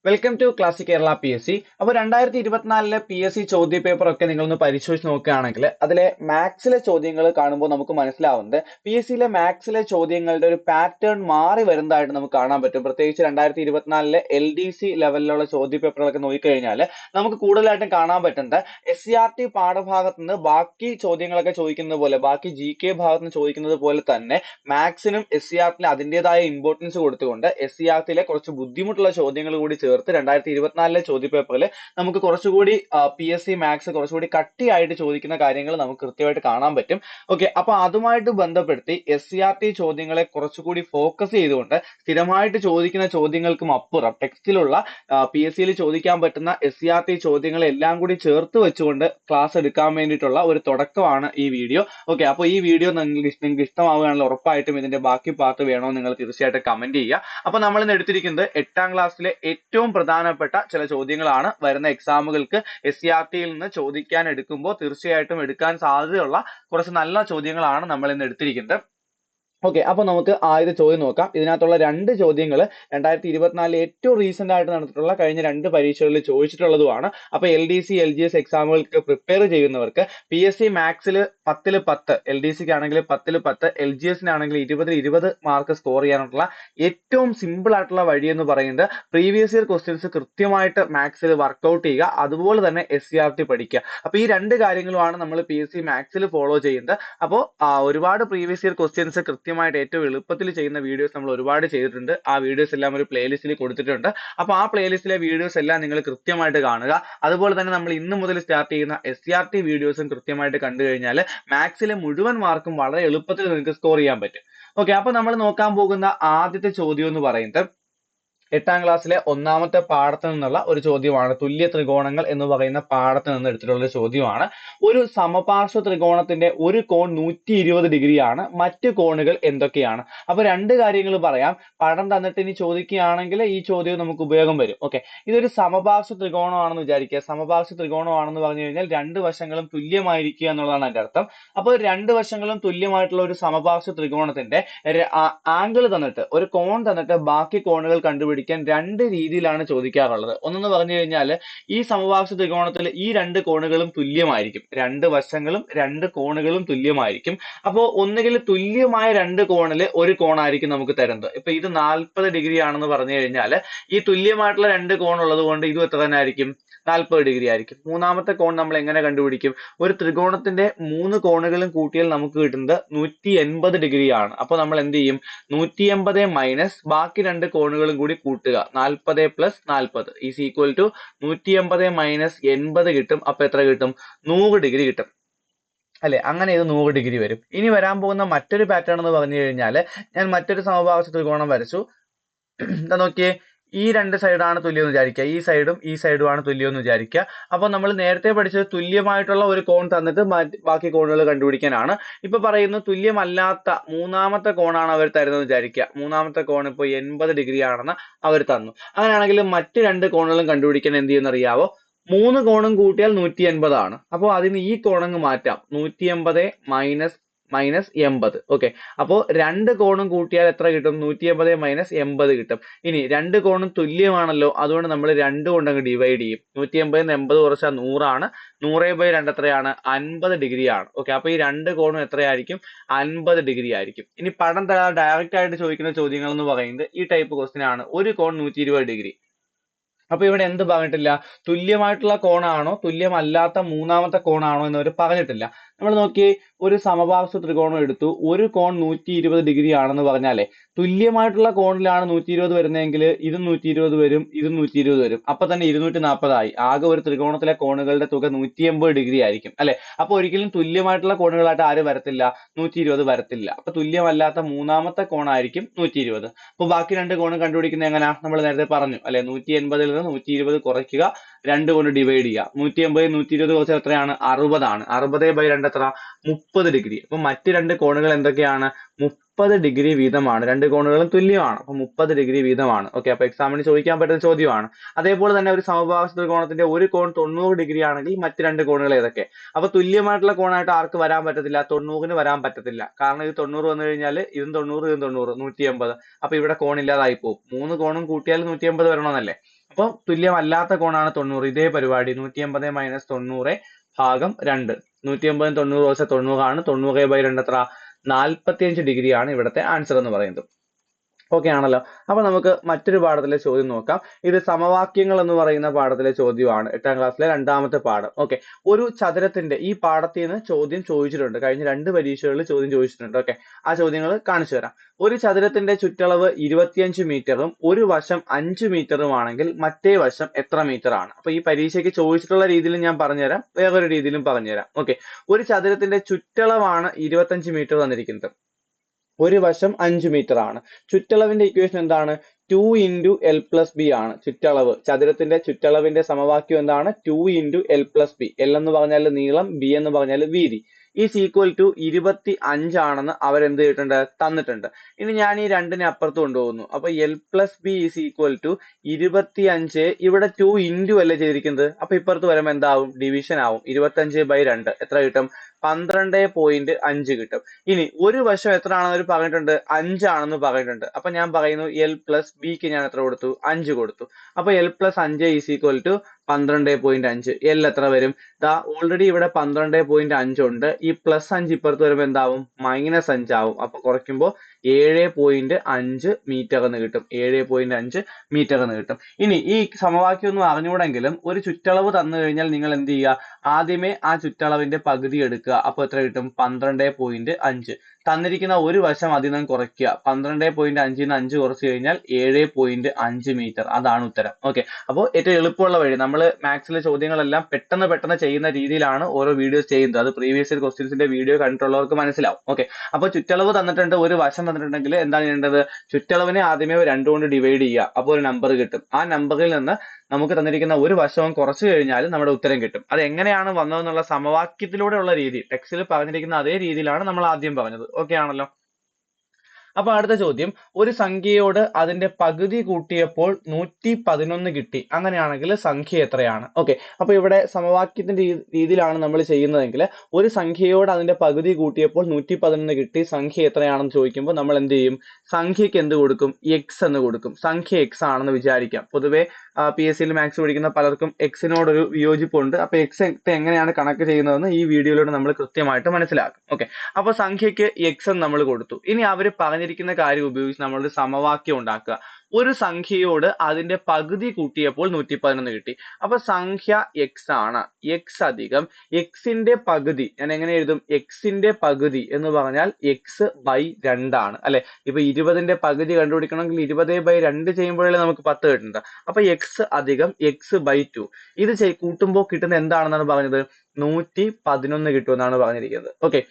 Welcome to classic Kerala PSC. അപ്പോൾ 2024 PSC ചോദ്യ paper ഒക്കെ നിങ്ങളൊന്ന് പരിശോധിച്ച് നോക്കുകയാണെങ്കിൽ അതിലെ മാത്സിലെ ചോദ്യങ്ങൾ കാണുമ്പോൾ നമുക്ക് മനസ്സിലാവുന്നത് PSCയിലെ മാത്സിലെ ചോദ്യങ്ങളുടെ ഒരു പാറ്റേൺ മാറി വരുന്നതായിട്ട് നമുക്ക് കാണാൻ പറ്റും. പ്രത്യേകിച്ച് 2024 LDC ലെവലിലുള്ള ചോദ്യ പേപ്പറുകളൊക്കെ നോക്കിക്കഴിഞ്ഞാൽ നമുക്ക് കൂടുതലായിട്ടും കാണാൻ പറ്റുന്നത് SCRT പാഠഭാഗത്ത് നിന്ന് ബാക്കി ചോദ്യങ്ങളൊക്കെ ചോദിക്കുന്നത് പോലെ, ബാക്കി GK ഭാഗത്ത് നിന്ന് ചോദിക്കുന്നത് പോലെ തന്നെ മാത്സിനും SCRTനും അതിൻ്റെതായ ഇമ്പോർട്ടൻസ് കൊടുത്തുകൊണ്ട് SCRTയിലെ കുറച്ച് ബുദ്ധിമുട്ടുള്ള ചോദ്യങ്ങൾ കൂടി ചേർത്ത് 2024 ചോദ്യ പേപ്പറിൽ നമുക്ക് കുറച്ചുകൂടി PSC മാത്സ് കുറച്ചുകൂടി കട്ടിയായിട്ട് ചോദിക്കുന്ന കാര്യങ്ങൾ നമുക്ക് കൃത്യമായിട്ട് കാണാൻ പറ്റും. ഓക്കെ, അപ്പൊ അതുമായിട്ട് ബന്ധപ്പെടുത്തി SCRT ചോദ്യങ്ങളെ കുറച്ചുകൂടി ഫോക്കസ് ചെയ്തുകൊണ്ട് സ്ഥിരമായിട്ട് ചോദിക്കുന്ന ചോദ്യങ്ങൾക്കും അപ്പുറം ടെക്സ്റ്റിലുള്ള PSCയിൽ ചോദിക്കാൻ പറ്റുന്ന SCRT ചോദ്യങ്ങളെല്ലാം കൂടി ചേർത്ത് വെച്ചുകൊണ്ട് ക്ലാസ് എടുക്കാൻ വേണ്ടിയിട്ടുള്ള ഒരു തുടക്കമാണ് ഈ വീഡിയോ. ഓക്കെ, അപ്പോൾ ഈ വീഡിയോ നിങ്ങൾക്ക് ഇഷ്ടമാവുകയാണെങ്കിൽ ഉറപ്പായിട്ടും ഇതിന്റെ ബാക്കി പാർട്ട് വേണോ നിങ്ങൾ തീർച്ചയായിട്ടും കമന്റ് ചെയ്യുക. അപ്പൊ നമ്മൾ ഇന്ന് എടുത്തിരിക്കുന്നത് 8ാം ക്ലാസ്സിലെ ഏറ്റവും പ്രധാനപ്പെട്ട ചില ചോദ്യങ്ങളാണ്. വരുന്ന എക്സാമുകൾക്ക് SCRTയിൽ നിന്ന് ചോദിക്കാൻ എടുക്കുമ്പോൾ തീർച്ചയായിട്ടും എടുക്കാൻ സാധ്യതയുള്ള കുറച്ച് നല്ല ചോദ്യങ്ങളാണ് നമ്മൾ ഇന്ന് എടുത്തിരിക്കുന്നത്. ഓക്കെ, അപ്പൊ നമുക്ക് ആദ്യത്തെ ചോദ്യം നോക്കാം. ഇതിനകത്തുള്ള രണ്ട് ചോദ്യങ്ങൾ 2024 ഏറ്റവും റീസെന്റ് ആയിട്ട് നടന്നിട്ടുള്ള കഴിഞ്ഞ രണ്ട് പരീക്ഷകളിൽ ചോദിച്ചിട്ടുള്ളതുമാണ്. അപ്പൊ LDC LGS എക്സാമുകൾക്ക് പ്രിപ്പയർ ചെയ്യുന്നവർക്ക് PSC മാത്സിൽ 10ൽ 10, LDCക്ക് ആണെങ്കിൽ 10ൽ 10, LGSനാണെങ്കിൽ 20ൽ 20 മാർക്ക് സ്കോർ ചെയ്യാനുള്ള ഏറ്റവും സിമ്പിൾ ആയിട്ടുള്ള വഴി എന്ന് പറയുന്നത് പ്രീവിയസ് ഇയർ ക്വസ്റ്റ്യൻസ് കൃത്യമായിട്ട് മാത്സിൽ വർക്ക്ഔട്ട് ചെയ്യുക, അതുപോലെ തന്നെ SCRT പഠിക്കുക. അപ്പൊ ഈ രണ്ട് കാര്യങ്ങളുമാണ് നമ്മൾ PSC മാത്സിൽ ഫോളോ ചെയ്യുന്നത്. അപ്പോൾ ഒരുപാട് പ്രീവിയസ് ഇയർ ക്വസ്റ്റ്യൻസ് കൃത്യമായിട്ട് ഏറ്റവും എളുപ്പത്തിൽ ചെയ്യുന്ന വീഡിയോസ് നമ്മൾ ഒരുപാട് ചെയ്തിട്ടുണ്ട്. ആ വീഡിയോസ് എല്ലാം ഒരു പ്ലേലിസ്റ്റിൽ കൊടുത്തിട്ടുണ്ട്. അപ്പൊ ആ പ്ലേലിസ്റ്റിലെ വീഡിയോസ് എല്ലാം നിങ്ങൾ കൃത്യമായിട്ട് കാണുക. അതുപോലെ തന്നെ നമ്മൾ ഇന്ന് മുതൽ സ്റ്റാർട്ട് ചെയ്യുന്ന SCRT വീഡിയോസും കൃത്യമായിട്ട് കണ്ടു കഴിഞ്ഞാൽ മാത്സിലെ മുഴുവൻ മാർക്കും വളരെ എളുപ്പത്തിൽ നിങ്ങൾക്ക് സ്കോർ ചെയ്യാൻ പറ്റും. ഓക്കെ, അപ്പൊ നമ്മൾ നോക്കാൻ പോകുന്ന ആദ്യത്തെ ചോദ്യം എന്ന് പറയുന്നത് 8ാം ക്ലാസ്സിലെ ഒന്നാമത്തെ പാഠത്തിൽ നിന്നുള്ള ഒരു ചോദ്യമാണ്. തുല്യ ത്രികോണങ്ങൾ എന്ന് പറയുന്ന പാഠത്തിൽ നിന്ന് എടുത്തിട്ടുള്ള ചോദ്യമാണ്. ഒരു സമപാർശ്വ ത്രികോണത്തിന്റെ ഒരു കോൺ 120 ഡിഗ്രിയാണ്, മറ്റു കോണുകൾ എന്തൊക്കെയാണ്? അപ്പൊ രണ്ട് കാര്യങ്ങൾ പറയാം. പടം തന്നിട്ട് ഇനി ചോദിക്കുകയാണെങ്കിൽ ഈ ചോദ്യം നമുക്ക് ഉപയോഗം വരും. ഓക്കെ, ഇതൊരു സമപാർശ്വ ത്രികോണമാണെന്ന് വിചാരിക്കുക. സമപാർശ്വ ത്രികോണമാണെന്ന് പറഞ്ഞു കഴിഞ്ഞാൽ രണ്ട് വശങ്ങളും തുല്യമായിരിക്കുക എന്നുള്ളതാണ് അതിന്റെ അർത്ഥം. അപ്പോൾ രണ്ട് വശങ്ങളും തുല്യമായിട്ടുള്ള ഒരു സമപാർശ്വ ത്രികോണത്തിന്റെ ആംഗിൾ തന്നിട്ട്, ഒരു കോൺ തന്നിട്ട് ബാക്കി കോണുകൾ കണ്ടുപിടിക്കാൻ രണ്ട് രീതിയിലാണ് ചോദിക്കാറുള്ളത്. ഒന്നെന്ന് പറഞ്ഞു കഴിഞ്ഞാൽ ഈ സമപാർശ്വ ത്രികോണത്തിൽ ഈ രണ്ട് കോണുകളും തുല്യമായിരിക്കും, രണ്ട് വശങ്ങളും രണ്ട് കോണുകളും തുല്യമായിരിക്കും. അപ്പോൾ ഒന്നുകിൽ തുല്യമായ രണ്ട് കോണിൽ ഒരു കോണായിരിക്കും നമുക്ക് തരുന്നത്. ഇപ്പൊ ഇത് 40 ഡിഗ്രി ആണെന്ന് പറഞ്ഞു കഴിഞ്ഞാൽ ഈ തുല്യമായിട്ടുള്ള രണ്ട് കോൺ ഉള്ളത് കൊണ്ട് ഇതും എത്ര തന്നെ ആയിരിക്കും? 40 ഡിഗ്രി ആയിരിക്കും. മൂന്നാമത്തെ കോൺ നമ്മൾ എങ്ങനെ കണ്ടുപിടിക്കും? ഒരു ത്രികോണത്തിന്റെ മൂന്ന് കോണുകളും കൂട്ടിയാൽ നമുക്ക് കിട്ടുന്നത് 180 ഡിഗ്രിയാണ്. അപ്പൊ നമ്മൾ എന്ത് ചെയ്യും? 180 മൈനസ് ബാക്കി രണ്ട് കോണുകളും കൂടി കൂട്ടുക, 40 plus 40 is equal to 180 minus 80 കിട്ടും. അപ്പൊ എത്ര കിട്ടും? 100 ഡിഗ്രി കിട്ടും അല്ലെ? അങ്ങനെ ഇത് 100 ഡിഗ്രി വരും. ഇനി വരാൻ പോകുന്ന മറ്റൊരു പാറ്റേൺ എന്ന് പറഞ്ഞു കഴിഞ്ഞാൽ, ഞാൻ മറ്റൊരു സമപാർശ്വ ത്രികോണം വരച്ചു. എന്താ നോക്കിയേ, ഈ രണ്ട് സൈഡാണ് തുല്യം എന്ന് വിചാരിക്കുക, ഈ സൈഡും ആണ് തുല്യം എന്ന് വിചാരിക്കുക. അപ്പൊ നമ്മൾ നേരത്തെ പഠിച്ചത് തുല്യമായിട്ടുള്ള ഒരു കോൺ തന്നിട്ട് ബാക്കി കോണുകൾ കണ്ടുപിടിക്കാനാണ്. ഇപ്പൊ പറയുന്നു തുല്യമല്ലാത്ത മൂന്നാമത്തെ കോണാണ് അവർ തരുന്നത് വിചാരിക്കുക. മൂന്നാമത്തെ കോൺ ഇപ്പൊ 80 ഡിഗ്രി ആണെന്ന് അവർ തന്നു. അങ്ങനെയാണെങ്കിൽ മറ്റു രണ്ട് കോണുകളും കണ്ടുപിടിക്കാൻ എന്ത് ചെയ്യുന്ന അറിയാവോ? മൂന്ന് കോണും കൂട്ടിയാൽ 180 ആണ്. അപ്പോൾ അതിന് ഈ കോണങ്ങ് മാറ്റാം, 180 മൈനസ് 80. ഓക്കെ, അപ്പോൾ രണ്ട് കോണും കൂട്ടിയാൽ എത്ര കിട്ടും? 180 മൈനസ് 80 കിട്ടും. ഇനി രണ്ട് കോണും തുല്യമാണല്ലോ, അതുകൊണ്ട് നമ്മൾ 2 കൊണ്ട് അങ്ങ് ഡിവൈഡ് ചെയ്യും. 180 80 കുറച്ചാൽ 100 ആണ്. 100/2 എത്രയാണ്? 50 ഡിഗ്രി ആണ്. ഓക്കെ, അപ്പൊ ഈ രണ്ട് കോണും എത്രയായിരിക്കും? 50 ഡിഗ്രി ആയിരിക്കും. ഇനി പടം ഡയറക്റ്റ് ആയിട്ട് ചോദിക്കുന്ന ചോദ്യങ്ങൾ എന്ന് പറയുന്നത് ഈ ടൈപ്പ് ക്വസ്റ്റ്യൻ ആണ്. ഒരു കോൺ 120 ഡിഗ്രി. അപ്പൊ ഇവിടെ എന്ത് പറഞ്ഞിട്ടില്ല? തുല്യമായിട്ടുള്ള കോണാണോ തുല്യമല്ലാത്ത മൂന്നാമത്തെ കോണാണോ എന്നവർ പറഞ്ഞിട്ടില്ല. നമ്മൾ നോക്കിയേ, ഒരു സമപാർശ്വ ത്രികോണം എടുത്തു, ഒരു കോൺ 120 ഡിഗ്രി ആണെന്ന് പറഞ്ഞാലേ തുല്യമായിട്ടുള്ള കോണിലാണ് 120 വരുന്നതെങ്കിൽ ഇതും 120 വരും, ഇതും 120 വരും. അപ്പൊ തന്നെ 240 ആയി. ആകെ ഒരു ത്രികോണത്തിലെ കോണുകളുടെ തുക 180 ഡിഗ്രി ആയിരിക്കും അല്ലെ? അപ്പൊ ഒരിക്കലും തുല്യമായിട്ടുള്ള കോണുകളായിട്ട് ആര് വരത്തില്ല? 120 വരത്തില്ല. അപ്പൊ തുല്യമല്ലാത്ത മൂന്നാമത്തെ കോണായിരിക്കും 120. അപ്പൊ ബാക്കി രണ്ട് കോണും കണ്ടുപിടിക്കുന്നത് എങ്ങനെയാ? നമ്മൾ നേരത്തെ പറഞ്ഞു അല്ലെ, 180 നിന്ന് 120 കുറയ്ക്കുക, 2 കൊണ്ട് ഡിവൈഡ് ചെയ്യുക. 180 120 കുറച്ച് എത്രയാണ്? 60 ആണ്. 60/2 എത്ര? 30 ഡിഗ്രി. അപ്പൊ മറ്റ് രണ്ട് കോണുകൾ എന്തൊക്കെയാണ്? 30 ഡിഗ്രി വീതമാണ്. രണ്ട് കോണുകളും തുല്യമാണ്, അപ്പൊ 30 ഡിഗ്രി വീതമാണ്. ഓക്കെ, അപ്പൊ എക്സാമിന് ചോദിക്കാൻ പറ്റുന്ന ചോദ്യമാണ്. അതേപോലെ തന്നെ ഒരു സമപാർശ്വ ത്രികോണത്തിന്റെ ഒരു കോൺ 90 ഡിഗ്രി ആണെങ്കിൽ മറ്റ് രണ്ട് കോണുകൾ ഏതൊക്കെ? അപ്പൊ തുല്യമായിട്ടുള്ള കോണായിട്ട് ആർക്ക് വരാൻ പറ്റത്തില്ല? 90-ന് വരാൻ പറ്റത്തില്ല. കാരണം ഇത് 90 വന്നു കഴിഞ്ഞാൽ ഇതും 90 ഇതും 90, 180. അപ്പൊ ഇവിടെ കോൺ ഇല്ലാതായി പോകും. മൂന്ന് കോണും കൂട്ടിയാൽ 180 വരണമെന്നല്ലേ? അപ്പൊ തുല്യമല്ലാത്ത കോണാണ് 90. ഇതേ പരിപാടി 180 മൈനസ് 90 ഭാഗം 2. 180 90 90 90/2 എത്ര? 45 ഡിഗ്രി ആണ് ഇവിടുത്തെ ആൻസർ എന്ന് പറയുന്നത്. ഓക്കെ ആണല്ലോ. അപ്പൊ നമുക്ക് മറ്റൊരു പാഠത്തിലെ ചോദ്യം നോക്കാം. ഇത് സമവാക്യങ്ങൾ എന്ന് പറയുന്ന പാഠത്തിലെ ചോദ്യമാണ്, 8ാം ക്ലാസ്സിലെ 2ാമത്തെ പാഠം. ഓക്കെ, ഒരു ചതുരത്തിന്റെ ഈ പാഠത്തിൽ നിന്ന് ചോദ്യം ചോദിച്ചിട്ടുണ്ട്, കഴിഞ്ഞ 2 പരീക്ഷകളിൽ ചോദ്യം ചോദിച്ചിട്ടുണ്ട്. ഓക്കെ, ആ ചോദ്യങ്ങൾ കാണിച്ചു തരാം. ഒരു ചതുരത്തിന്റെ ചുറ്റളവ് 25 മീറ്ററും ഒരു വശം 5 മീറ്ററും ആണെങ്കിൽ മറ്റേ വശം എത്ര മീറ്റർ ആണ്? അപ്പൊ ഈ പരീക്ഷയ്ക്ക് ചോദിച്ചിട്ടുള്ള രീതിയിൽ ഞാൻ പറഞ്ഞുതരാം, വേറൊരു രീതിയിലും പറഞ്ഞുതരാം. ഓക്കെ, ഒരു ചതുരത്തിന്റെ ചുറ്റളവാണ് 25 മീറ്റർ തന്നിരിക്കുന്നത്, ഒരു വശം 5 മീറ്റർ ആണ്. ചുറ്റളവിന്റെ ഇക്വേഷൻ എന്താണ്? 2 into L plus B ആണ് ചുറ്റളവ്. ചതുരത്തിന്റെ ചുറ്റളവിന്റെ സമവാക്യം എന്താണ്? 2 into L plus B. L എന്ന് പറഞ്ഞാൽ നീളം, B എന്ന് പറഞ്ഞാൽ വീതി. ഈസ് ഈക്വൽ ടു 25 ആണെന്ന് അവരെന്ത് ചെയ്തിട്ടുണ്ട്? തന്നിട്ടുണ്ട്. ഇനി ഞാൻ ഈ 2നെ അപ്പുറത്ത് കൊണ്ടുപോകുന്നു. അപ്പൊ L plus B is equal to 25. ഇവിടെ 2 into അല്ലേ ചെയ്തിരിക്കുന്നത്, അപ്പൊ ഇപ്പുറത്ത് വരുമ്പോൾ എന്താവും? ഡിവിഷൻ ആവും. 25/2 എത്ര കിട്ടും? 12.5 കിട്ടും. ഇനി ഒരു വശം എത്ര ആണെന്ന് അവർ പറഞ്ഞിട്ടുണ്ട്? 5 ആണെന്ന് പറഞ്ഞിട്ടുണ്ട്. അപ്പൊ ഞാൻ പറയുന്നു L plus B ക്ക് ഞാൻ എത്ര കൊടുത്തു? 5 കൊടുത്തു. അപ്പൊ L plus 5 is equal to 12.5. L എത്ര വരും? ദാ ഓൾറെഡി ഇവിടെ 12.5 ഉണ്ട്. ഈ പ്ലസ് 5 ഇപ്പുറത്ത് വരുമ്പോൾ എന്താവും? -5 ആവും. അപ്പൊ കുറയ്ക്കുമ്പോൾ 7.5 മീറ്റർ എന്ന് കിട്ടും. 7.5 മീറ്റർ എന്ന് കിട്ടും. ഇനി ഈ സമവാക്യം ഒന്നും അറിഞ്ഞുകൂടെങ്കിലും ഒരു ചുറ്റളവ് തന്നു കഴിഞ്ഞാൽ നിങ്ങൾ എന്ത് ചെയ്യുക? ആദ്യമേ ആ ചുറ്റളവിന്റെ പകുതി എടുക്കുക. അപ്പൊ എത്ര കിട്ടും? 12.5. തന്നിരിക്കുന്ന ഒരു വശം അതിൽ നിന്ന് കുറയ്ക്കുക. 12.5 5 കുറച്ച് കഴിഞ്ഞാൽ 7.5 മീറ്റർ. അതാണ് ഉത്തരം. ഓക്കെ, അപ്പോൾ ഏറ്റവും എളുപ്പമുള്ള വഴി, നമ്മൾ മാത്സിലെ ചോദ്യങ്ങളെല്ലാം പെട്ടെന്ന് ചെയ്യുന്ന രീതിയിലാണ് ഓരോ വീഡിയോസ് ചെയ്യുന്നത്. അത് പ്രീവിയസ് ഇയർ ക്വസ്റ്റ്യൻസിന്റെ വീഡിയോ കണ്ടിട്ടുള്ളവർക്ക് മനസ്സിലാവും. ഓക്കെ, അപ്പോൾ ചുറ്റളവ് തന്നിട്ടുണ്ട്, ഒരു വശം തന്നിട്ടുണ്ടെങ്കിൽ എന്താണ് ചെയ്യേണ്ടത്? ചുറ്റളവിനെ ആദ്യമേ 2 കൊണ്ട് ഡിവൈഡ് ചെയ്യുക. അപ്പോൾ ഒരു നമ്പർ കിട്ടും. ആ നമ്പറിൽ നിന്ന് നമുക്ക് തന്നിരിക്കുന്ന ഒരു വശവും കുറച്ചു കഴിഞ്ഞാൽ നമ്മുടെ ഉത്തരം കിട്ടും. അത് എങ്ങനെയാണ് വന്നതെന്നുള്ള സമവാക്യത്തിലൂടെയുള്ള രീതി, ടെക്സ്റ്റിൽ പറഞ്ഞിരിക്കുന്ന അതേ രീതിയിലാണ് നമ്മൾ ആദ്യം പറഞ്ഞത്. ഓക്കെ ആണല്ലോ. അപ്പൊ അടുത്ത ചോദ്യം, ഒരു സംഖ്യയോട് അതിന്റെ പകുതി കൂട്ടിയപ്പോൾ 111 കിട്ടി, അങ്ങനെയാണെങ്കിൽ സംഖ്യ എത്രയാണ്? ഓക്കെ, അപ്പൊ ഇവിടെ സമവാക്യത്തിന്റെ രീതിയിലാണ് നമ്മൾ ചെയ്യുന്നതെങ്കിൽ ഒരു സംഖ്യയോട് അതിന്റെ പകുതി കൂട്ടിയപ്പോൾ 111 കിട്ടി, സംഖ്യ എത്രയാണെന്ന് ചോദിക്കുമ്പോൾ നമ്മൾ എന്ത് ചെയ്യും? സംഖ്യക്ക് എന്ത് കൊടുക്കും? എക്സ് എന്ന് കൊടുക്കും. സംഖ്യ എക്സ് ആണെന്ന് വിചാരിക്കാം. പൊതുവെ PSCയിൽ മാത്സ് പഠിക്കുന്ന പലർക്കും എക്സിനോടൊരു വിയോജിപ്പുണ്ട്. അപ്പൊ എക്സ് എങ്ങനെയാണ് കണക്ക് ചെയ്യുന്നതെന്ന് ഈ വീഡിയോയിലൂടെ നമ്മൾ കൃത്യമായിട്ട് മനസ്സിലാക്കും. ഓക്കെ, അപ്പൊ സംഖ്യക്ക് എക്സ് എന്ന് നമ്മൾ കൊടുത്തു. ഇനി അവർ പറഞ്ഞിരിക്കുന്ന കാര്യം ഉപയോഗിച്ച് നമ്മളൊരു സമവാക്യം ഉണ്ടാക്കുക. ഒരു സംഖ്യയോട് അതിന്റെ പകുതി കൂട്ടിയപ്പോൾ 111 കിട്ടി. അപ്പൊ സംഖ്യ എക്സ് ആണ്. എക്സ് അധികം എക്സിന്റെ പകുതി, ഞാൻ എങ്ങനെ എഴുതും? എക്സിന്റെ പകുതി എന്ന് പറഞ്ഞാൽ x/2 ആണ് അല്ലെ. ഇപ്പൊ 20ന്റെ പകുതി കണ്ടുപിടിക്കണമെങ്കിൽ 20/2 ചെയ്യുമ്പോഴേ നമുക്ക് 10 കിട്ടുന്നത്. അപ്പൊ എക്സ് അധികം x/2 ഇത് കൂട്ടുമ്പോൾ കിട്ടുന്ന എന്താണെന്നാണ് പറഞ്ഞത്? 111 കിട്ടുമെന്നാണ് പറഞ്ഞിരിക്കുന്നത്. ഓക്കെ,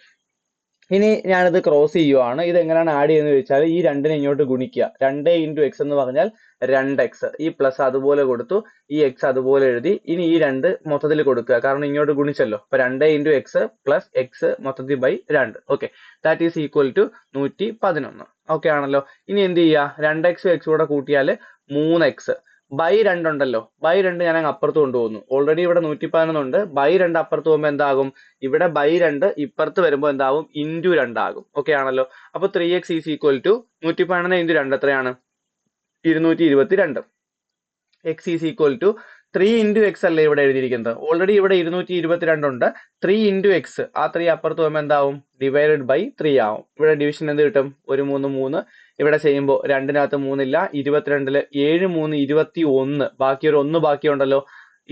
ഇനി ഞാനിത് ക്രോസ് ചെയ്യുവാണ്. ഇത് എങ്ങനെയാണ് ആഡ് ചെയ്യുന്നത് ചോദിച്ചാൽ ഈ 2നെ ഇങ്ങോട്ട് ഗുണിക്കുക. 2 into x എന്ന് പറഞ്ഞാൽ 2x. ഈ പ്ലസ് അതുപോലെ കൊടുത്തു, ഈ x അതുപോലെ എഴുതി. ഇനി ഈ 2 മൊത്തത്തിൽ കൊടുക്കുക, കാരണം ഇങ്ങോട്ട് ഗുണിച്ചല്ലോ. അപ്പൊ 2 into x പ്ലസ് x മൊത്തത്തിൽ /2. Okay, that is equal to 111. Okay ആണല്ലോ. ഇനി എന്ത് ചെയ്യുക? 2x x കൂടെ കൂട്ടിയാൽ 3x. /2 ഉണ്ടല്ലോ, /2 ഞാൻ അങ്ങ് അപ്പുറത്ത് കൊണ്ടുപോകുന്നു. ഓൾറെഡി ഇവിടെ 111 ഉണ്ട്. /2 അപ്പുറത്ത് പോകുമ്പോൾ എന്താകും? ഇവിടെ /2 ഇപ്പുറത്ത് വരുമ്പോൾ എന്താകും? × 2 ആകും. ഓക്കെ ആണല്ലോ. അപ്പൊ 3x ഈസ് ഈക്വൽ ടു 111 × 2 എത്രയാണ്? 222. x is equal to 3 into x അല്ലേ ഇവിടെ എഴുതിയിരിക്കുന്നത്. ഓൾറെഡി ഇവിടെ 222 ഉണ്ട്. 3 into x, ആ 3 അപ്പുറത്ത് പോകുമ്പോൾ എന്താവും? /3 ആവും. ഇവിടെ ഡിവിഷൻ എന്ത് കിട്ടും? 1 3 3. ഇവിടെ ചെയ്യുമ്പോൾ 2-നകത്ത് 3 ഇല്ല. 22-ല് 7 3 21. ബാക്കി ഒരു 1 ബാക്കിയുണ്ടല്ലോ.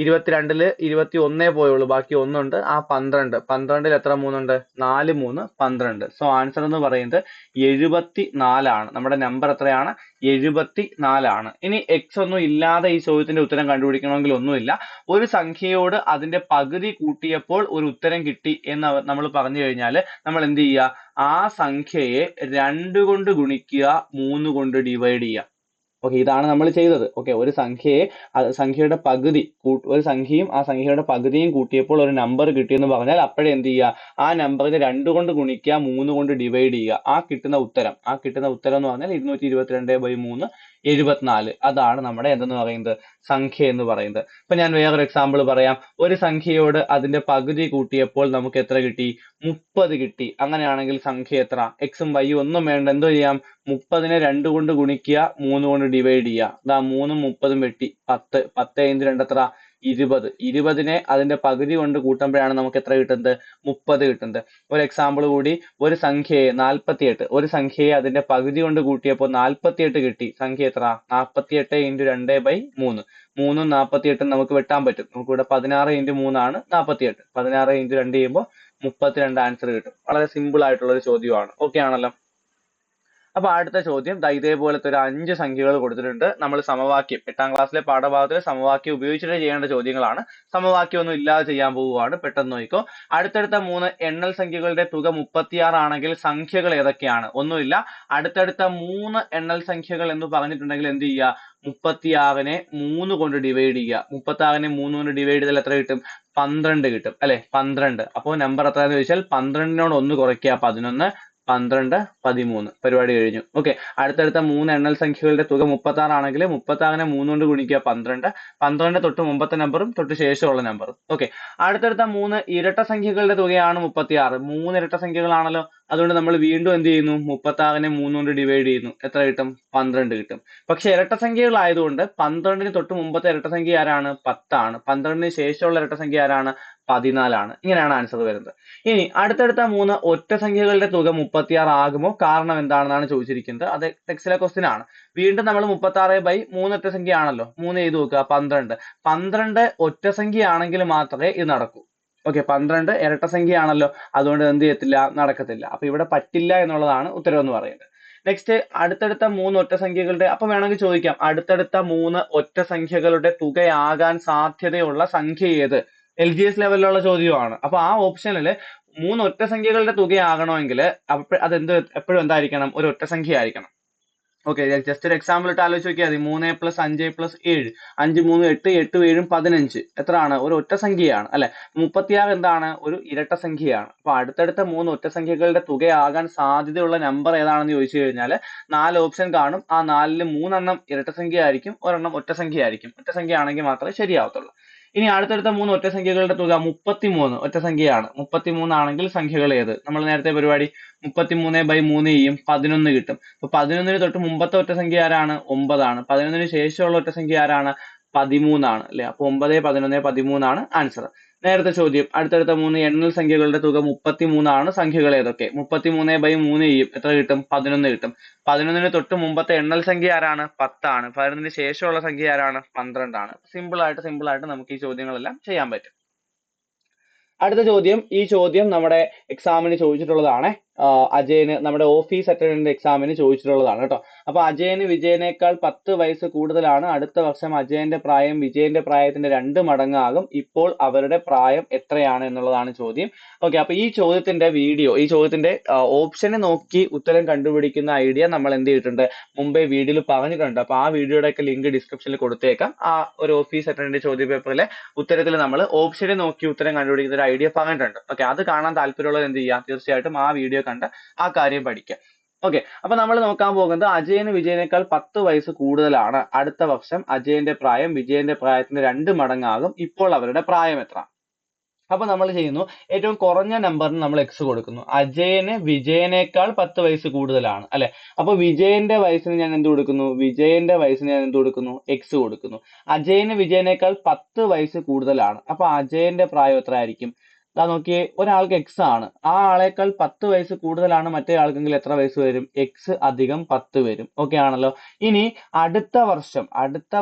22-ല് 21 പോയുള്ളൂ, ബാക്കി 1 ഉണ്ട്. ആ 12. 12-ൽ എത്ര 3 ഉണ്ട്? 4 3 12. സോ ആൻസർ എന്ന് പറയുന്നത് 74 ആണ്. നമ്മുടെ നമ്പർ എത്രയാണ്? 74 ആണ്. ഇനി എക്സ് ഒന്നും ഇല്ലാതെ ഈ ചോദ്യത്തിന്റെ ഉത്തരം കണ്ടുപിടിക്കണമെങ്കിൽ ഒന്നുമില്ല. ഒരു സംഖ്യയോട് അതിന്റെ പകുതി കൂട്ടിയപ്പോൾ ഒരു ഉത്തരം കിട്ടി എന്ന് നമ്മൾ പറഞ്ഞു കഴിഞ്ഞാൽ നമ്മൾ എന്ത് ചെയ്യുക? ആ സംഖ്യയെ 2 കൊണ്ട് ഗുണിക്കുക, 3 കൊണ്ട് ഡിവൈഡ് ചെയ്യുക. ഓക്കെ, ഇതാണ് നമ്മൾ ചെയ്തത്. ഓക്കെ, ഒരു സംഖ്യയുടെ പകുതി, ഒരു സംഖ്യയും ആ സംഖ്യയുടെ പകുതിയും കൂട്ടിയപ്പോൾ ഒരു നമ്പർ കിട്ടിയെന്ന് പറഞ്ഞാൽ അപ്പോഴേ എന്ത് ചെയ്യുക? ആ നമ്പറിനെ 2 കൊണ്ട് ഗുണിക്കുക, 3 കൊണ്ട് ഡിവൈഡ് ചെയ്യുക. ആ കിട്ടുന്ന ഉത്തരം എന്ന് പറഞ്ഞാൽ 222/3 74. അതാണ് നമ്മുടെ എന്തെന്ന് പറയുന്നത്, സംഖ്യ എന്ന് പറയുന്നത്. ഇപ്പൊ ഞാൻ വേറൊരു എക്സാമ്പിൾ പറയാം. ഒരു സംഖ്യയോട് അതിന്റെ പകുതി കൂട്ടിയപ്പോൾ നമുക്ക് എത്ര കിട്ടി? 30 കിട്ടി. അങ്ങനെയാണെങ്കിൽ സംഖ്യ എത്ര? എക്സും വൈയും ഒന്നും വേണ്ട, എന്തോ ചെയ്യാം? 30നെ 2 കൊണ്ട് ഗുണിക്കുക, 3 കൊണ്ട് ഡിവൈഡ് ചെയ്യുക. ദാ 3ഉം 30ഉം വെട്ടി 10. 10 × 2 എത്ര? 20. 20നെ അതിന്റെ പകുതി കൊണ്ട് കൂട്ടുമ്പോഴാണ് നമുക്ക് എത്ര കിട്ടുന്നത്? 30 കിട്ടുന്നത്. ഒരു എക്സാമ്പിൾ കൂടി. ഒരു സംഖ്യയെ 48, ഒരു സംഖ്യയെ അതിന്റെ പകുതി കൊണ്ട് കൂട്ടിയപ്പോൾ 48 കിട്ടി. സംഖ്യ എത്ര? 48 × 2/3. 3ഉം 48ഉം നമുക്ക് വെട്ടാൻ പറ്റും. നമുക്കിവിടെ 16 × 3 ആണ് 48. 16 × 2 ചെയ്യുമ്പോൾ 32 ആൻസർ കിട്ടും. വളരെ സിമ്പിൾ ആയിട്ടുള്ള ഒരു ചോദ്യമാണ്. ഓക്കെ ആണല്ലോ? അപ്പൊ അടുത്ത ചോദ്യം ദാ ഇതേപോലത്തെ ഒരു 5 സംഖ്യകൾ കൊടുത്തിട്ടുണ്ട്. നമ്മൾ സമവാക്യം 8ാം ക്ലാസ്സിലെ പാഠഭാഗത്തിലെ സമവാക്യം ഉപയോഗിച്ചിട്ട് ചെയ്യേണ്ട ചോദ്യങ്ങളാണ്. സമവാക്യം ഒന്നും ഇല്ലാതെ ചെയ്യാൻ പോവുകയാണ്. പെട്ടെന്ന് നോക്കിക്കോ. അടുത്തടുത്ത 3 എണ്ണൽ സംഖ്യകളുടെ തുക 36 ആണെങ്കിൽ സംഖ്യകൾ ഏതൊക്കെയാണ്? ഒന്നുമില്ല. അടുത്തടുത്ത 3 എണ്ണൽ സംഖ്യകൾ എന്ന് പറഞ്ഞിട്ടുണ്ടെങ്കിൽ എന്ത് ചെയ്യുക? 36നെ 3 കൊണ്ട് ഡിവൈഡ് ചെയ്യുക. 36നെ 3 കൊണ്ട് ഡിവൈഡ് ചെയ്താൽ എത്ര കിട്ടും? 12 കിട്ടും അല്ലെ? 12. അപ്പോൾ നമ്പർ എത്രയാണെന്ന് ചോദിച്ചാൽ 12നോട് 1 കുറയ്ക്കുക, 11. 12, 13. പരിപാടി കഴിഞ്ഞു. ഓക്കെ. അടുത്തടുത്ത 3 എണ്ണൽ സംഖ്യകളുടെ തുക 36 ആണെങ്കിൽ 36നെ 3 കൊണ്ട് ഗുണിക്കുക, 12. 12 തൊട്ട് മുമ്പത്തെ നമ്പറും തൊട്ട് ശേഷമുള്ള നമ്പറും. ഓക്കെ. അടുത്തടുത്ത 3 ഇരട്ട സംഖ്യകളുടെ തുകയാണ് 36. 3 ഇരട്ട സംഖ്യകളാണല്ലോ. അതുകൊണ്ട് നമ്മൾ വീണ്ടും എന്ത് ചെയ്യുന്നു? 36നെ 3 കൊണ്ട് ഡിവൈഡ് ചെയ്യുന്നു. എത്ര കിട്ടും? 12 കിട്ടും. പക്ഷെ ഇരട്ട സംഖ്യകളായതുകൊണ്ട് 12ന് തൊട്ട് മുമ്പത്തെ ഇരട്ട സംഖ്യ ആരാണ്? 10 ആണ്. 12ന് ശേഷമുള്ള ഇരട്ട സംഖ്യ ആരാണ്? 14 ആണ്. ഇങ്ങനെയാണ് ആൻസർ വരുന്നത്. ഇനി അടുത്തടുത്ത 3 ഒറ്റ സംഖ്യകളുടെ തുക 36 ആകുമോ? കാരണം എന്താണെന്നാണ് ചോദിച്ചിരിക്കുന്നത്. അത് ടെക്സ്റ്റിലെ ക്വസ്റ്റ്യൻ ആണ്. വീണ്ടും നമ്മൾ 36/3 ഒറ്റ സംഖ്യ ആണല്ലോ. 3 ചെയ്ത് നോക്കുക, 12. 12 ഒറ്റ സംഖ്യ ആണെങ്കിൽ മാത്രമേ ഇത് നടക്കൂ. ഓക്കെ. 12 ഇരട്ട സംഖ്യ ആണല്ലോ. അതുകൊണ്ട് എന്ത് ചെയ്യത്തില്ല? നടക്കത്തില്ല. അപ്പൊ ഇവിടെ പറ്റില്ല എന്നുള്ളതാണ് ഉത്തരം എന്ന് പറയുന്നത്. നെക്സ്റ്റ്, അടുത്തടുത്ത 3 ഒറ്റ സംഖ്യകളുടെ, അപ്പൊ വേണമെങ്കിൽ ചോദിക്കാം, അടുത്തടുത്ത 3 ഒറ്റ സംഖ്യകളുടെ തുകയാകാൻ സാധ്യതയുള്ള സംഖ്യ ഏത്? LGS ലെവലിലുള്ള ചോദ്യമാണ്. അപ്പൊ ആ ഓപ്ഷനിൽ 3 ഒറ്റ സംഖ്യകളുടെ തുകയാകണമെങ്കിൽ അതെന്ത് എപ്പോഴും എന്തായിരിക്കണം? ഒരു ഒറ്റ സംഖ്യ ആയിരിക്കണം. ഓക്കെ. ജസ്റ്റ് ഒരു എക്സാമ്പിൾ ഇട്ട് ആലോചിച്ച് നോക്കിയാൽ മതി. 3 + 5 + 7. 5 3 8, 8 7 15. എത്രയാണ്? ഒരു ഒറ്റ സംഖ്യയാണ് അല്ലെ? 36 എന്താണ്? ഒരു ഇരട്ട സംഖ്യയാണ്. അപ്പൊ അടുത്തടുത്ത 3 ഒറ്റ സംഖ്യകളുടെ തുകയാകാൻ സാധ്യതയുള്ള നമ്പർ ഏതാണെന്ന് ചോദിച്ചു കഴിഞ്ഞാൽ 4 ഓപ്ഷൻ കാണും. ആ 4ൽ 3 എണ്ണം ഇരട്ട സംഖ്യ ആയിരിക്കും, ഒരെണ്ണം ഒറ്റ സംഖ്യ ആയിരിക്കും. ഒറ്റ സംഖ്യ ആണെങ്കിൽ മാത്രമേ ശരിയാവത്തുള്ളൂ. ഇനി അടുത്തടുത്ത 3 ഒറ്റ സംഖ്യകളുടെ തുക 33 ഒറ്റ സംഖ്യയാണ്. 33 ആണെങ്കിൽ സംഖ്യകൾ ഏത്? നമ്മൾ നേരത്തെ പരിപാടി 33/3 ചെയ്യും, 11 കിട്ടും. അപ്പൊ 11ന് തൊട്ട് മുമ്പത്തെ ഒറ്റ സംഖ്യ ആരാണ്? 9 ആണ്. 11ന് ശേഷമുള്ള ഒറ്റ സംഖ്യ ആരാണ്? 13 ആണ് അല്ലെ? അപ്പൊ 9, 11, 13 ആണ് ആൻസർ. നേരത്തെ ചോദ്യം, അടുത്തടുത്ത 3 എണ്ണൽ സംഖ്യകളുടെ തുക 33 ആണ്. സംഖ്യകൾ ഏതൊക്കെ? 33/3 ചെയ്യും, എത്ര കിട്ടും? 11 കിട്ടും. 11ന് തൊട്ട് മുമ്പത്തെ എണ്ണൽ സംഖ്യ ആരാണ്? 10 ആണ്. 11ന് ശേഷമുള്ള സംഖ്യ ആരാണ്? 12 ആണ്. സിമ്പിൾ ആയിട്ട് നമുക്ക് ഈ ചോദ്യങ്ങളെല്ലാം ചെയ്യാൻ പറ്റും. അടുത്ത ചോദ്യം, ഈ ചോദ്യം നമ്മുടെ എക്സാമിന് ചോദിച്ചിട്ടുള്ളതാണ്. അജയന്, നമ്മുടെ ഓഫീസ് അറ്റൻഡന്റ് എക്സാമിന് ചോദിച്ചിട്ടുള്ളതാണ് കേട്ടോ. അപ്പൊ അജയന് വിജയനേക്കാൾ 10 വയസ്സ് കൂടുതലാണ്. അടുത്ത വർഷം അജയന്റെ പ്രായം വിജയന്റെ പ്രായത്തിന്റെ 2 മടങ്ങാകും. ഇപ്പോൾ അവരുടെ പ്രായം എത്രയാണ് എന്നുള്ളതാണ് ചോദ്യം. ഓക്കെ. അപ്പൊ ഈ ചോദ്യത്തിന്റെ ഈ ചോദ്യത്തിന്റെ ഓപ്ഷനെ നോക്കി ഉത്തരം കണ്ടുപിടിക്കുന്ന ഐഡിയ നമ്മൾ എന്ത് ചെയ്തിട്ടുണ്ട്? മുമ്പേ വീഡിയോയിൽ പറഞ്ഞിട്ടുണ്ട്. അപ്പൊ ആ വീഡിയോയുടെ ഒക്കെ ലിങ്ക് ഡിസ്ക്രിപ്ഷനിൽ കൊടുത്തേക്കാം. ആ ഒരു ഓഫീസ് അറ്റൻഡന്റ് ചോദ്യ പേപ്പറിലെ ഉത്തരത്തിൽ നമ്മൾ ഓപ്ഷനെ നോക്കി ഉത്തരം കണ്ടുപിടിക്കുന്ന ഒരു ഐഡിയ പറഞ്ഞിട്ടുണ്ട്. ഓക്കെ. അത് കാണാൻ താല്പര്യമുള്ളത് എന്ത് ചെയ്യാം? തീർച്ചയായിട്ടും ആ വീഡിയോ കണ്ട് ആ കാര്യം പഠിക്കാം. ഓക്കെ. അപ്പൊ നമ്മൾ നോക്കാൻ പോകുന്നത് അജയന് വിജയനേക്കാൾ 10 വയസ്സ് കൂടുതലാണ്. അടുത്ത വർഷം അജയന്റെ പ്രായം വിജയന്റെ പ്രായത്തിന്റെ 2 മടങ്ങാകും. ഇപ്പോൾ അവരുടെ പ്രായം എത്ര? അപ്പൊ നമ്മൾ ചെയ്യുന്നു, ഏറ്റവും കുറഞ്ഞ നമ്പറിന് നമ്മൾ എക്സ് കൊടുക്കുന്നു. അജയന് വിജയനേക്കാൾ 10 വയസ്സ് കൂടുതലാണ് അല്ലെ? അപ്പൊ വിജയന്റെ വയസ്സിന് ഞാൻ എന്ത് കൊടുക്കുന്നു? വിജയന്റെ വയസ്സിന് ഞാൻ എന്ത് കൊടുക്കുന്നു? എക്സ് കൊടുക്കുന്നു. അജയന് വിജയനേക്കാൾ 10 വയസ്സ് കൂടുതലാണ്. അപ്പൊ അജയന്റെ പ്രായം എത്ര ആയിരിക്കും? ദാ നോക്കിയേ, ഒരാൾക്ക് എക്സ് ആണ്. ആ ആളേക്കാൾ 10 വയസ്സ് കൂടുതലാണ് മറ്റേ ആൾക്കെങ്കിൽ എത്ര വയസ്സ് വരും? എക്സ് + 10 വരും. ഓക്കെ ആണല്ലോ. ഇനി അടുത്ത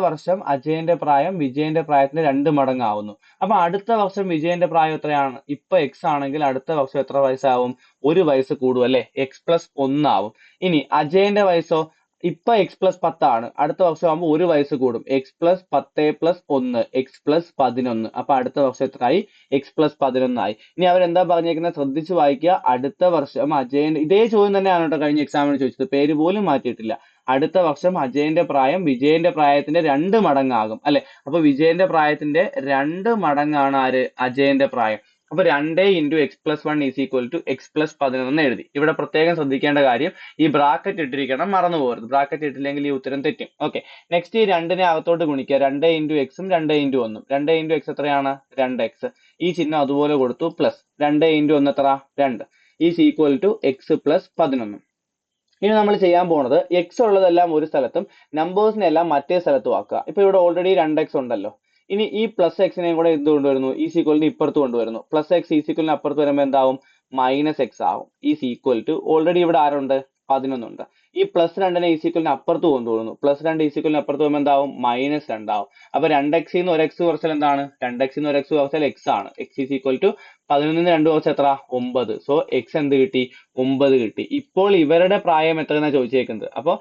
വർഷം അജയന്റെ പ്രായം വിജയന്റെ പ്രായത്തിന്റെ 2 മടങ്ങാവുന്നു. അപ്പൊ അടുത്ത വർഷം വിജയന്റെ പ്രായം എത്രയാണ്? ഇപ്പൊ എക്സ് ആണെങ്കിൽ അടുത്ത വർഷം എത്ര വയസ്സാവും? 1 വയസ്സ് കൂടും അല്ലെ? x + 1 ആവും. ഇനി അജയന്റെ വയസ്സോ? ഇപ്പൊ x + 10 ആണ്. അടുത്ത വർഷം ആകുമ്പോൾ 1 വയസ്സ് കൂടും. x + 10 + 1, x + 11. അപ്പൊ അടുത്ത വർഷം എത്രയായി? x + 11 ആയി. ഇനി അവരെന്താ പറഞ്ഞേക്കുന്നത്? ശ്രദ്ധിച്ച് വായിക്കുക. അടുത്ത വർഷം അജയന്റെ, ഇതേ ചോദ്യം തന്നെയാണ് കേട്ടോ കഴിഞ്ഞ എക്സാമിന് ചോദിച്ചത്, പേര് പോലും മാറ്റിയിട്ടില്ല. അടുത്ത വർഷം അജയന്റെ പ്രായം വിജയന്റെ പ്രായത്തിന്റെ 2 മടങ്ങാകും അല്ലെ? അപ്പൊ വിജയന്റെ പ്രായത്തിന്റെ 2 മടങ്ങാണ് ആര്? അജയന്റെ പ്രായം. അപ്പൊ 2 into x plus 1 is equal to x plus 11 എഴുതി. ഇവിടെ പ്രത്യേകം ശ്രദ്ധിക്കേണ്ട കാര്യം ഈ ബ്രാക്കറ്റ് ഇട്ടിരിക്കണം, മറന്നു പോകരുത്. ബ്രാക്കറ്റ് ഇട്ടില്ലെങ്കിൽ ഈ ഉത്തരം തെറ്റും. ഓക്കെ, നെക്സ്റ്റ് ഈ 2നെ അകത്തോട്ട് ഗുണിക്കുക. 2 ഇൻറ്റു എക്സും 2 ഇൻറ്റു 1ഉം. 2 ഇൻറ്റു എക്സ് എത്രയാണ്? 2x. ഈ ചിഹ്നം അതുപോലെ കൊടുത്തു, പ്ലസ് 2 ഇൻറ്റു 1 എത്ര? 2 is equal to x plus 11. ഇനി നമ്മൾ ചെയ്യാൻ പോകുന്നത് എക്സ് ഉള്ളതെല്ലാം ഒരു സ്ഥലത്തും നമ്പേഴ്സിനെ എല്ലാം മറ്റേ സ്ഥലത്തും ആക്കുക. ഇപ്പൊ ഇവിടെ ഓൾറെഡി 2x ഉണ്ടല്ലോ. ഇനി ഈ പ്ലസ് എക്സിനെയും കൂടെ എന്ത് കൊണ്ടുവരുന്നു? ഈസ് ഈക്വലിന് ഇപ്പുറത്ത് കൊണ്ടുവരുന്നു. പ്ലസ് എക്സ് ഈസ് ഈക്വലിന് അപ്പുറത്ത് വരുമ്പോൾ എന്താവും? മൈനസ് എക്സ് ആവും. ഈസ് ഈക്വൽ ടു ഓൾറെഡി ഇവിടെ ആരുണ്ട്? 11 ഉണ്ട്. ഈ പ്ലസ് 2നെ ഈസ് ഈക്വലിന് അപ്പുറത്ത് കൊണ്ടുവരുന്നു. പ്ലസ് 2 ഈസ് ഈക്വലിന് അപ്പുറത്ത് വരുമ്പോൾ എന്താവും? മൈനസ് 2 ആവും. അപ്പൊ 2x ന്ന് ഒരു എക്സ് കുറച്ചാൽ എന്താണ്? 2x ന്ന് ഒരു എക്സ് കുറച്ചാൽ എക്സ് ആണ്. എക്സ് ഈസ് ഈക്വൽ ടു 11 2 കുറച്ച് എത്ര? 9. സോ എക്സ് എന്ത് കിട്ടി? 9 കിട്ടി. ഇപ്പോൾ ഇവരുടെ പ്രായം എത്രയെന്നാണ് ചോദിച്ചേക്കുന്നത്. അപ്പൊ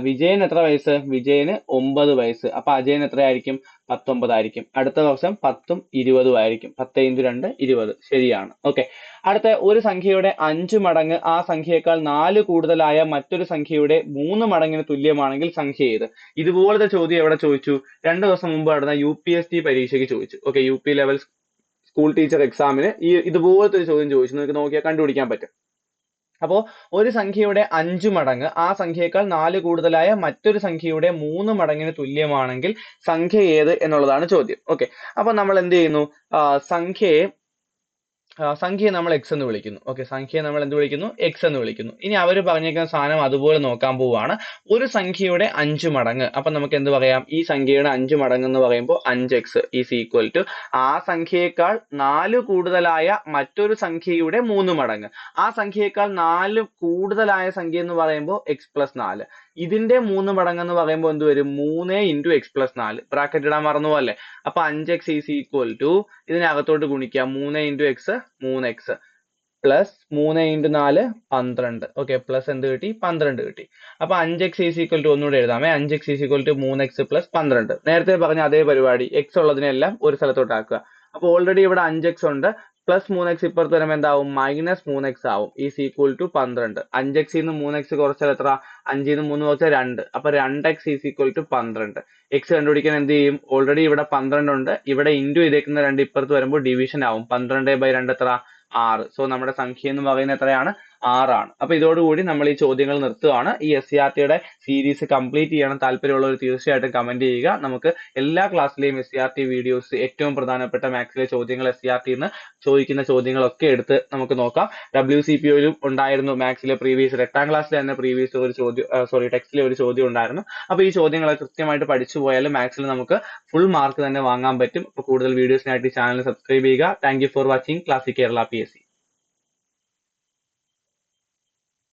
വിജയന് എത്ര വയസ്സ്? വിജയന് 9 വയസ്സ്. അപ്പൊ അജയന് എത്രയായിരിക്കും? 19 ആയിരിക്കും. അടുത്ത വർഷം 10ഉം 20ഉം ആയിരിക്കും. 10 ഇൻറ്റു 2 20. ശരിയാണ്. ഓക്കെ, അടുത്ത ഒരു സംഖ്യയുടെ 5 മടങ്ങ് ആ സംഖ്യയേക്കാൾ 4 കൂടുതലായ മറ്റൊരു സംഖ്യയുടെ 3 മടങ്ങിന് തുല്യമാണെങ്കിൽ സംഖ്യ ഏത്? ഇതുപോലത്തെ ചോദ്യം എവിടെ ചോദിച്ചു? 2 ദിവസം മുമ്പ് നടന്ന UPSC പരീക്ഷയ്ക്ക് ചോദിച്ചു. Okay, UP level school teacher എക്സാമിന് ഇതുപോലത്തെ ഒരു ചോദ്യം ചോദിച്ചു. നിങ്ങൾക്ക് നോക്കിയാൽ കണ്ടുപിടിക്കാൻ പറ്റും. അപ്പോ ഒരു സംഖ്യയുടെ 5 മടങ്ങ് ആ സംഖ്യയേക്കാൾ 4 കൂടുതലായ മറ്റൊരു സംഖ്യയുടെ 3 മടങ്ങിന് തുല്യമാണെങ്കിൽ സംഖ്യ ഏത് എന്നുള്ളതാണ് ചോദ്യം. ഓക്കെ, അപ്പൊ നമ്മൾ എന്ത് ചെയ്യുന്നു? സംഖ്യയെ നമ്മൾ എക്സ് എന്ന് വിളിക്കുന്നു. ഓക്കെ, സംഖ്യയെ നമ്മൾ എന്ത് വിളിക്കുന്നു? എക്സ് എന്ന് വിളിക്കുന്നു. ഇനി അവർ പറഞ്ഞേക്കുന്ന സാധനം അതുപോലെ നോക്കാൻ പോവുകയാണ്. ഒരു സംഖ്യയുടെ 5 മടങ്ങ്. അപ്പൊ നമുക്ക് എന്ത് പറയാം? ഈ സംഖ്യയുടെ 5 മടങ്ങ് എന്ന് പറയുമ്പോൾ 5x ഈസ് ഈക്വൽ ടു ആ സംഖ്യയേക്കാൾ 4 കൂടുതലായ മറ്റൊരു സംഖ്യയുടെ 3 മടങ്ങ്. ആ സംഖ്യയേക്കാൾ 4 കൂടുതലായ സംഖ്യ എന്ന് പറയുമ്പോൾ എക്സ് പ്ലസ് 4. ഇതിന്റെ 3 മടങ്ങ് എന്ന് പറയുമ്പോൾ എന്ത് വരും? 3 ഇൻറ്റു എക്സ് പ്ലസ് 4. ബ്രാക്കറ്റ് ഇടാൻ മറന്നു പോലെ. അപ്പൊ 5x ഈസ് ഈക്വൽ ടു ഇതിനകത്തോട്ട് ഗുണിക്കുക. 3 into X 3x plus 3 into 4 12. Okay, plus എന്ത് കിട്ടി? 12 കിട്ടി. അപ്പൊ 5x ഈസ് ഈക്വൽ ടു ഒന്നുകൂടെ എഴുതാമേ. 5x is equal to 3x plus 12. നേരത്തെ പറഞ്ഞ അതേ പരിപാടി, എക്സ് ഉള്ളതിനെല്ലാം ഒരു സ്ഥലത്തോട്ട് ആക്കുക. അപ്പൊ ഓൾറെഡി ഇവിടെ 5x ഉണ്ട്. പ്ലസ് 3x ഇപ്പുറത്ത് വരുമ്പോൾ എന്താവും? മൈനസ് 3x ആവും. Is equal to 12. 5x ന്ന് 3x കുറച്ചാൽ എത്ര? 5 ന്ന് 3 കുറച്ചാൽ 2. അപ്പൊ 2x is equal to 12. X കണ്ടുപിടിക്കാൻ എന്ത് ചെയ്യും? ഓൾറെഡി ഇവിടെ 12 ഉണ്ട്. ഇവിടെ ഇൻറ്റു ചെയ്തേക്കുന്ന 2 ഇപ്പുറത്ത് വരുമ്പോൾ ഡിവിഷൻ ആവും. 12/2 എത്ര? 6. സോ നമ്മുടെ സംഖ്യ എന്ന് പറയുന്നത് എത്രയാണ്? 6 ആണ്. അപ്പൊ ഇതോടുകൂടി നമ്മൾ ഈ ചോദ്യങ്ങൾ നിർത്തുകയാണ്. ഈ SCRT സീരീസ് കംപ്ലീറ്റ് ചെയ്യണം താല്പര്യമുള്ളവർ തീർച്ചയായിട്ടും കമന്റ് ചെയ്യുക. നമുക്ക് എല്ലാ ക്ലാസ്സിലെയും SCRT വീഡിയോസ്, ഏറ്റവും പ്രധാനപ്പെട്ട മാത്സിലെ ചോദ്യങ്ങൾ, SCRT ചോദിക്കുന്ന ചോദ്യങ്ങളൊക്കെ എടുത്ത് നമുക്ക് നോക്കാം. WCPOയിലും ഉണ്ടായിരുന്നു മാത്സിലെ പ്രീവിയസ്, 8ാം ക്ലാസ്സിലെ തന്നെ പ്രീവിയസ് ഒരു ചോദ്യം, ടെക്സ്റ്റിലെ ഒരു ചോദ്യം ഉണ്ടായിരുന്നു. അപ്പൊ ഈ ചോദ്യങ്ങൾ കൃത്യമായിട്ട് പഠിച്ചു പോയാൽ മാത്സിൽ നമുക്ക് ഫുൾ മാർക്ക് തന്നെ വാങ്ങാൻ പറ്റും. അപ്പോൾ കൂടുതൽ വീഡിയോസിനായിട്ട് ഈ ചാനൽ സബ്സ്ക്രൈബ് ചെയ്യുക. Thank you for watching classic Kerala PSC.